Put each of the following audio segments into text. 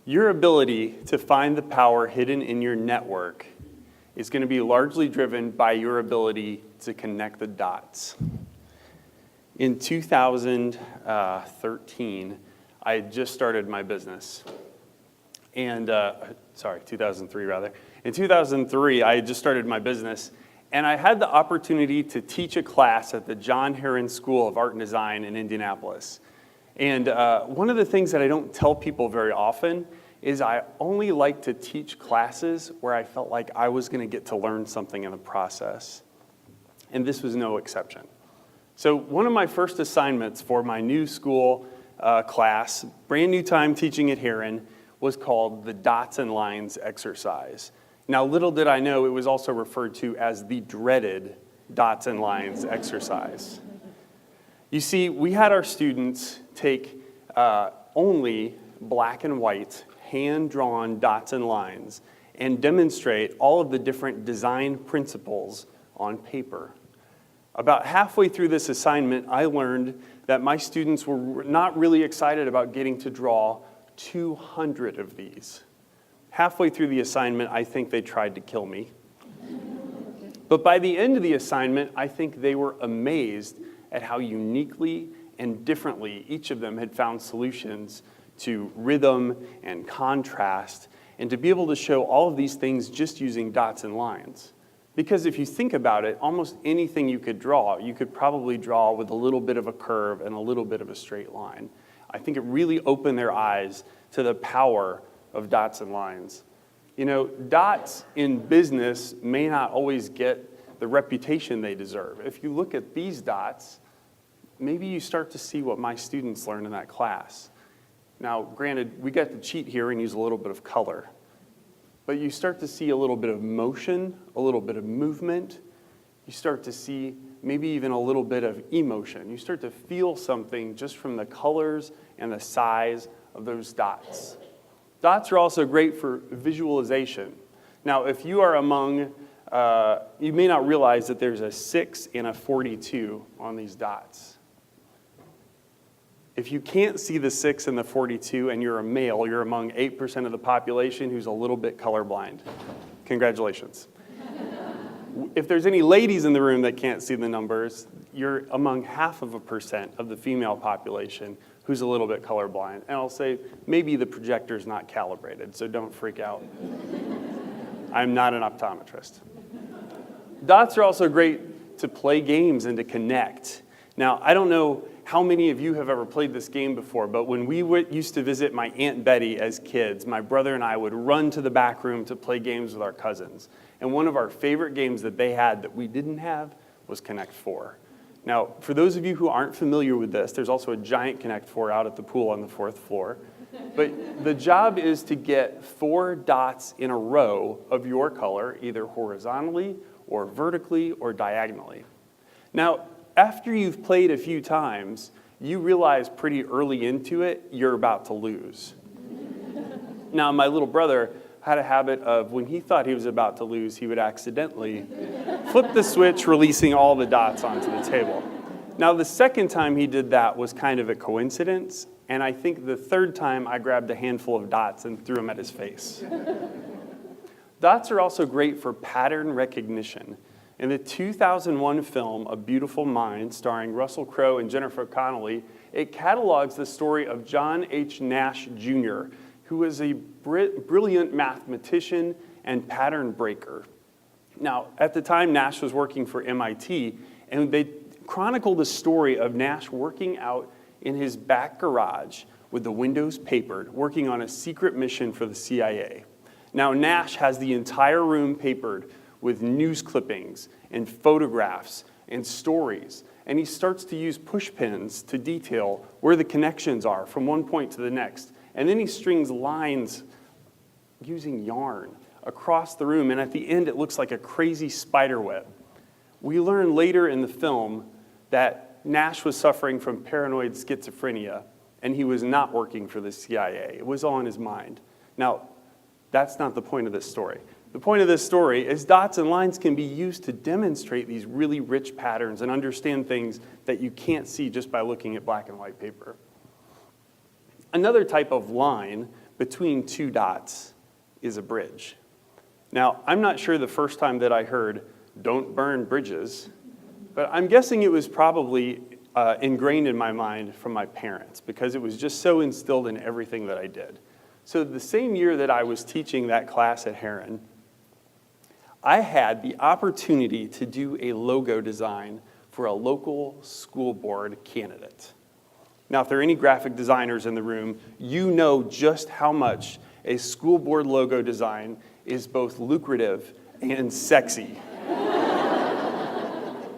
Your ability to find the power hidden in your network is going to be largely driven by your ability to connect the dots. In 2013, I had just started my business. And, 2003 rather. In 2003, I had just started my business, and I had the opportunity to teach a class at the John Herron School of Art and Design in Indianapolis. And one of the things that I don't tell people very often is I only like to teach classes where I felt like I was going to get to learn something in the process. And this was no exception. So one of my first assignments for my new school class, brand new time teaching at Herron, was called the Dots and Lines exercise. Now, little did I know it was also referred to as the dreaded Dots and Lines exercise. You see, we had our students take only black and white, hand-drawn dots and lines and demonstrate all of the different design principles on paper. About halfway through this assignment, I learned that my students were not really excited about getting to draw 200 of these. Halfway through the assignment, I think they tried to kill me. But by the end of the assignment, I think they were amazed at how uniquely and differently each of them had found solutions to rhythm and contrast, and to be able to show all of these things just using dots and lines. Because if you think about it, almost anything you could draw, you could probably draw with a little bit of a curve and a little bit of a straight line. I think it really opened their eyes to the power of dots and lines. You know, dots in business may not always get the reputation they deserve. If you look at these dots, maybe you start to see what my students learned in that class. Now, granted, we got to cheat here and use a little bit of color, but you start to see a little bit of motion, a little bit of movement. You start to see maybe even a little bit of emotion. You start to feel something just from the colors and the size of those dots. Dots are also great for visualization. Now, if you are among, you may not realize that there's a 6 and a 42 on these dots. If you can't see the 6 and the 42 and you're a male, you're among 8% of the population who's a little bit colorblind. Congratulations. If there's any ladies in the room that can't see the numbers, you're among 0.5% of the female population who's a little bit colorblind. And I'll say, maybe the projector's not calibrated, so don't freak out. I'm not an optometrist. Dots are also great to play games and to connect. Now, I don't know how many of you have ever played this game before, but when we used to visit my Aunt Betty as kids, my brother and I would run to the back room to play games with our cousins. And one of our favorite games that they had that we didn't have was Connect Four. Now, for those of you who aren't familiar with this, there's also a giant Connect Four out at the pool on the 4th floor. But the job is to get 4 dots in a row of your color, either horizontally or vertically or diagonally. Now, after you've played a few times, you realize pretty early into it, you're about to lose. Now, my little brother had a habit of when he thought he was about to lose, he would accidentally flip the switch, releasing all the dots onto the table. Now, the second time he did that was kind of a coincidence, and I think the third time I grabbed a handful of dots and threw them at his face. Dots are also great for pattern recognition. In the 2001 film, A Beautiful Mind, starring Russell Crowe and Jennifer Connelly, it catalogs the story of John H. Nash, Jr., who was a brilliant mathematician and pattern breaker. Now, at the time, Nash was working for MIT, and they chronicled the story of Nash working out in his back garage with the windows papered, working on a secret mission for the CIA. Now, Nash has the entire room papered with news clippings and photographs and stories. And he starts to use push pins to detail where the connections are from one point to the next. And then he strings lines using yarn across the room. And at the end, it looks like a crazy spider web. We learn later in the film that Nash was suffering from paranoid schizophrenia, and he was not working for the CIA. It was all in his mind. Now, that's not the point of this story. The point of this story is dots and lines can be used to demonstrate these really rich patterns and understand things that you can't see just by looking at black and white paper. Another type of line between two dots is a bridge. Now, I'm not sure the first time that I heard, "Don't burn bridges," but I'm guessing it was probably ingrained in my mind from my parents because it was just so instilled in everything that I did. So the same year that I was teaching that class at Heron, I had the opportunity to do a logo design for a local school board candidate. Now, if there are any graphic designers in the room, you know just how much a school board logo design is both lucrative and sexy.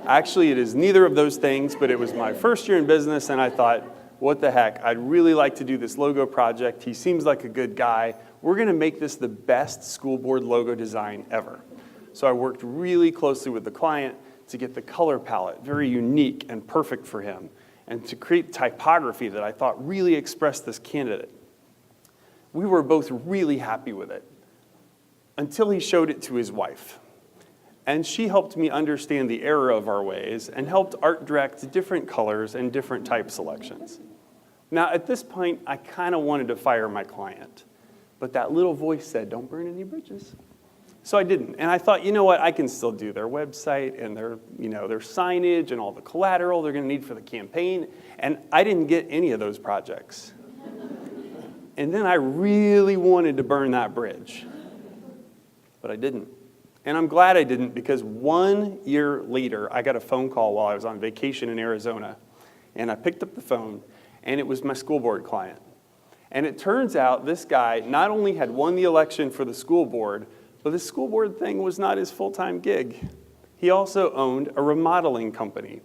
Actually, it is neither of those things, but it was my first year in business, and I thought, what the heck, I'd really like to do this logo project. He seems like a good guy. We're going to make this the best school board logo design ever. So I worked really closely with the client to get the color palette very unique and perfect for him, and to create typography that I thought really expressed this candidate. We were both really happy with it until he showed it to his wife. And she helped me understand the error of our ways and helped art direct different colors and different type selections. Now, at this point, I kind of wanted to fire my client, but that little voice said, "Don't burn any bridges." So I didn't. And I thought, you know what, I can still do their website and their signage and all the collateral they're going to need for the campaign. And I didn't get any of those projects. And then I really wanted to burn that bridge, but I didn't. And I'm glad I didn't, because 1 year later, I got a phone call while I was on vacation in Arizona. And I picked up the phone, and it was my school board client. And it turns out this guy not only had won the election for the school board, but the school board thing was not his full-time gig. He also owned a remodeling company.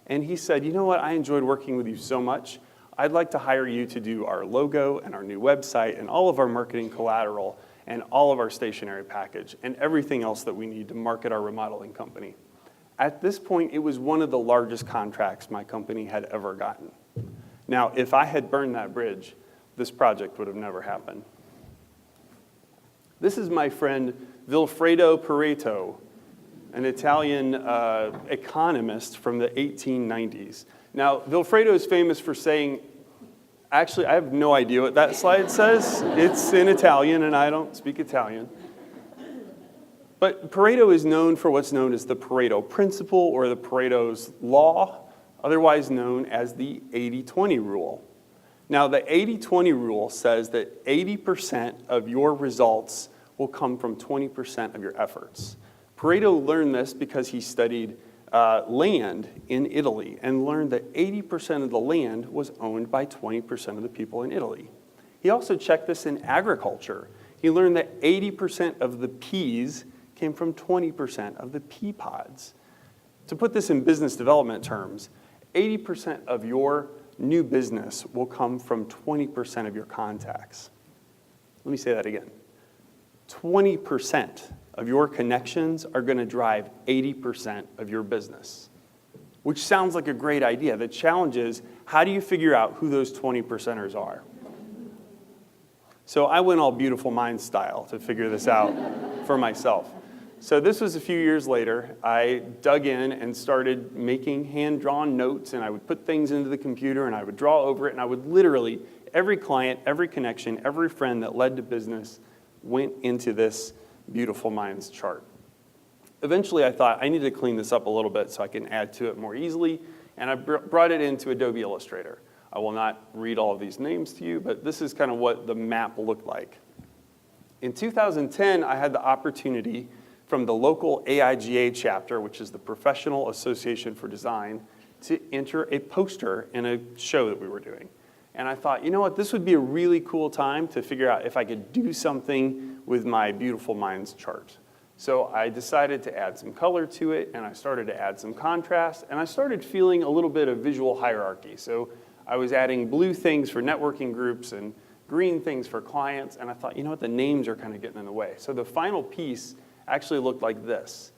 And he said, "You know what, I enjoyed working with you so much. I'd like to hire you to do our logo and our new website and all of our marketing collateral and all of our stationery package and everything else that we need to market our remodeling company." At this point, it was one of the largest contracts my company had ever gotten. Now, if I had burned that bridge, this project would have never happened. This is my friend Vilfredo Pareto, an Italian economist from the 1890s. Now, Vilfredo is famous for saying, actually, I have no idea what that slide says. It's in Italian, and I don't speak Italian. But Pareto is known for what's known as the Pareto Principle, or the Pareto's Law, otherwise known as the 80-20 rule. Now, the 80-20 rule says that 80% of your results will come from 20% of your efforts. Pareto learned this because he studied land in Italy and learned that 80% of the land was owned by 20% of the people in Italy. He also checked this in agriculture. He learned that 80% of the peas came from 20% of the pea pods. To put this in business development terms, 80% of your new business will come from 20% of your contacts. Let me say that again. 20% of your connections are going to drive 80% of your business, which sounds like a great idea. The challenge is, how do you figure out who those 20%ers are? So I went all Beautiful Minds style to figure this out for myself. So this was a few years later. I dug in and started making hand-drawn notes, and I would put things into the computer, and I would draw over it, and I would literally, every client, every connection, every friend that led to business went into this Beautiful Minds chart. Eventually, I thought I need to clean this up a little bit so I can add to it more easily, and I brought it into Adobe Illustrator. I will not read all of these names to you, but this is kind of what the map looked like. In 2010, I had the opportunity from the local AIGA chapter, which is the Professional Association for Design, to enter a poster in a show that we were doing. And I thought, you know what, this would be a really cool time to figure out if I could do something with my Beautiful Minds chart. So I decided to add some color to it, and I started to add some contrast, and I started feeling a little bit of visual hierarchy. So I was adding blue things for networking groups and green things for clients, and I thought, you know what, the names are kind of getting in the way. So the final piece actually looked like this.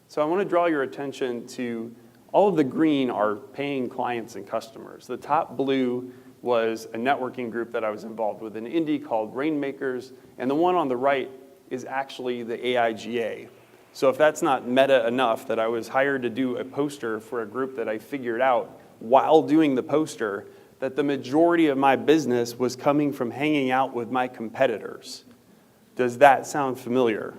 So I want to draw your attention to all of the green are paying clients and customers. The top blue was a networking group that I was involved with in Indy called Rainmakers, and the one on the right is actually the AIGA. So if that's not meta enough that I was hired to do a poster for a group that I figured out while doing the poster that the majority of my business was coming from hanging out with my competitors. Does that sound familiar?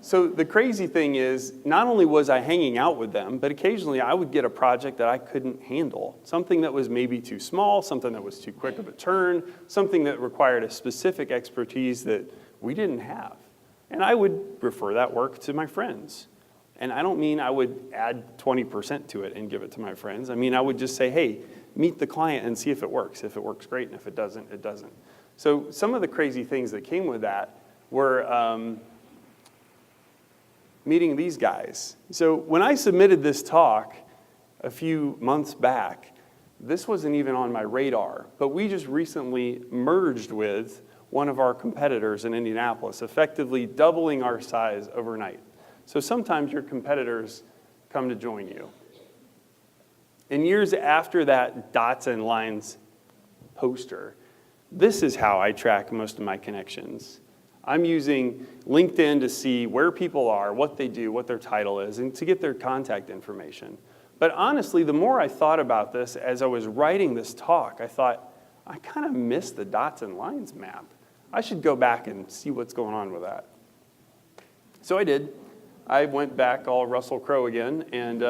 So the crazy thing is, not only was I hanging out with them, but occasionally I would get a project that I couldn't handle. Something that was maybe too small, something that was too quick of a turn, something that required a specific expertise that we didn't have. And I would refer that work to my friends. And I don't mean I would add 20% to it and give it to my friends. I mean, I would just say, hey, meet the client and see if it works. If it works, great, and if it doesn't, it doesn't. So some of the crazy things that came with that were meeting these guys. So when I submitted this talk a few months back, this wasn't even on my radar, but we just recently merged with one of our competitors in Indianapolis, effectively doubling our size overnight. So sometimes your competitors come to join you. In years after that dots and lines poster, this is how I track most of my connections. I'm using LinkedIn to see where people are, what they do, what their title is, and to get their contact information. But honestly, the more I thought about this as I was writing this talk, I thought, I kind of missed the dots and lines map. I should go back and see what's going on with that. So I did. I went back all Russell Crowe again, and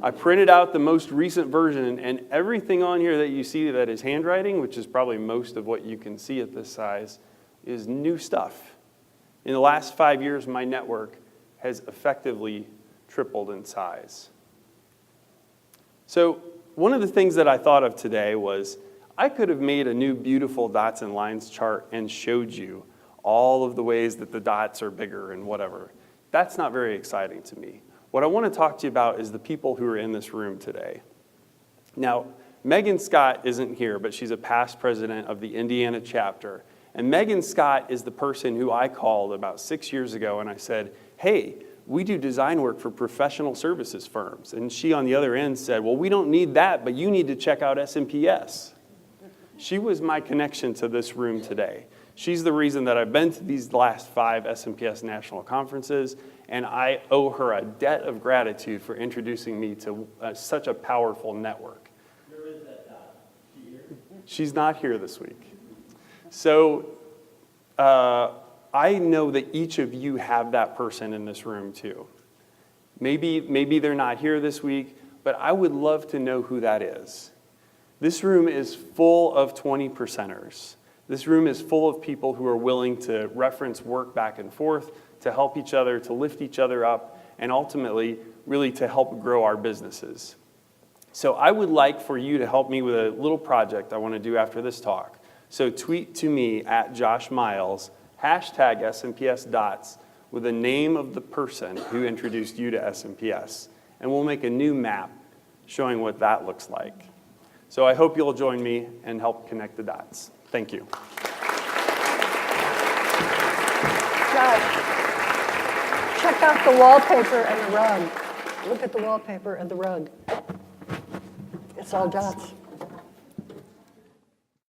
I printed out the most recent version, and everything on here that you see that is handwriting, which is probably most of what you can see at this size, is new stuff. In the last 5 years, my network has effectively tripled in size. So one of the things that I thought of today was I could have made a new beautiful dots and lines chart and showed you all of the ways that the dots are bigger and whatever. That's not very exciting to me. What I want to talk to you about is the people who are in this room today. Now, Megan Scott isn't here, but she's a past president of the Indiana chapter. And Megan Scott is the person who I called about 6 years ago, and I said, hey, we do design work for professional services firms. And she on the other end said, well, we don't need that, but you need to check out SMPS. She was my connection to this room today. She's the reason that I've been to these last 5 SMPS national conferences, and I owe her a debt of gratitude for introducing me to such a powerful network. Where is that dot? Is she here? She's not here this week. So I know that each of you have that person in this room too. Maybe they're not here this week, but I would love to know who that is. This room is full of 20%ers. This room is full of people who are willing to reference work back and forth, to help each other, to lift each other up, and ultimately, really to help grow our businesses. So I would like for you to help me with a little project I want to do after this talk. So tweet to me at Josh Miles, hashtag SMPS dots, with the name of the person who introduced you to SMPS. And we'll make a new map showing what that looks like. So I hope you'll join me and help connect the dots. Thank you. Josh, check out the wallpaper and the rug. Look at the wallpaper and the rug. It's all dots.